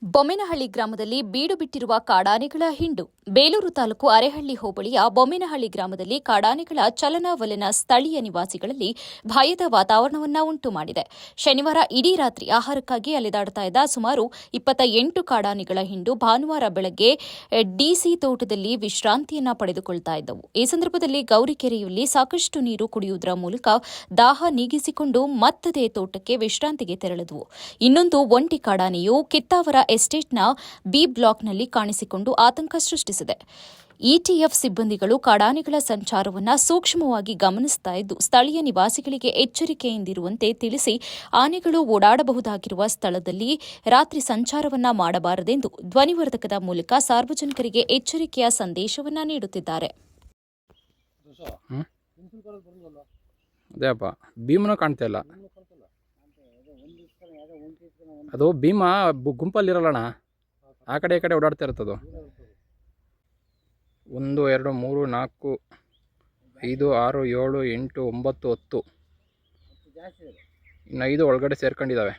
ಬೊಮ್ಮೆನಹಳ್ಳಿ ಗ್ರಾಮದಲ್ಲಿ ಬೀಡು ಬಿಟ್ಟಿರುವ ಕಾಡಾನೆಗಳ ಹಿಂಡು. ಬೇಲೂರು ತಾಲೂಕು ಅರೇಹಳ್ಳಿ ಹೋಬಳಿಯ ಬೊಮ್ಮೆನಹಳ್ಳಿ ಗ್ರಾಮದಲ್ಲಿ ಕಾಡಾನೆಗಳ ಚಲನವಲನ ಸ್ಥಳೀಯ ನಿವಾಸಿಗಳಲ್ಲಿ ಭಯದ ವಾತಾವರಣವನ್ನು ಉಂಟು ಮಾಡಿದೆ. ಶನಿವಾರ ಇಡೀ ರಾತ್ರಿ ಆಹಾರಕ್ಕಾಗಿ ಅಲೆದಾಡುತ್ತಾ ಇದ್ದ ಸುಮಾರು 28 ಕಾಡಾನೆಗಳ ಹಿಂಡು ಭಾನುವಾರ ಬೆಳಗ್ಗೆ ಡಿಸಿ ತೋಟದಲ್ಲಿ ವಿಶ್ರಾಂತಿಯನ್ನ ಪಡೆದುಕೊಳ್ತಾ ಇದ್ದವು. ಈ ಸಂದರ್ಭದಲ್ಲಿ ಗೌರಿಕೆರೆಯಲ್ಲಿ ಸಾಕಷ್ಟು ನೀರು ಕುಡಿಯುವುದರ ಮೂಲಕ ದಾಹ ನೀಗಿಸಿಕೊಂಡು ಮತ್ತದೇ ತೋಟಕ್ಕೆ ವಿಶ್ರಾಂತಿಗೆ ತೆರಳಿದವು. ಇನ್ನೊಂದು ಒಂಟಿ ಕಾಡಾನೆಯು ಕಿತ್ತಾವರ ಎಸ್ಟೇಟ್ನ ಬಿ ಬ್ಲಾಕ್ನಲ್ಲಿ ಕಾಣಿಸಿಕೊಂಡು ಆತಂಕ ಸೃಷ್ಟಿಸಿದೆ. ಇಟಿಎಫ್ ಸಿಬ್ಬಂದಿಗಳು ಕಾಡಾನೆಗಳ ಸಂಚಾರವನ್ನು ಸೂಕ್ಷ್ಮವಾಗಿ ಗಮನಿಸುತ್ತಾ ಇದ್ದು ಸ್ಥಳೀಯ ನಿವಾಸಿಗಳಿಗೆ ಎಚ್ಚರಿಕೆಯಿಂದಿರುವಂತೆ ತಿಳಿಸಿ ಆನೆಗಳು ಓಡಾಡಬಹುದಾಗಿರುವ ಸ್ಥಳದಲ್ಲಿ ರಾತ್ರಿ ಸಂಚಾರವನ್ನ ಮಾಡಬಾರದೆಂದು ಧ್ವನಿವರ್ಧಕದ ಮೂಲಕ ಸಾರ್ವಜನಿಕರಿಗೆ ಎಚ್ಚರಿಕೆಯ ಸಂದೇಶವನ್ನ ನೀಡುತ್ತಿದ್ದಾರೆ. ಅದೇಪ್ಪ ಭೀಮನೂ ಕಾಣ್ತಾ ಇಲ್ಲ. ಅದು ಭೀಮ ಗುಂಪಲ್ಲಿರಲ್ಲಣ್ಣ, ಆ ಕಡೆ ಈ ಕಡೆ ಓಡಾಡ್ತಾ ಇರ್ತದು. 1 2 3 4 5 6 7 8 9 10 ಇನ್ನು 5 ಒಳಗಡೆ ಸೇರ್ಕೊಂಡಿದ್ದಾವೆ.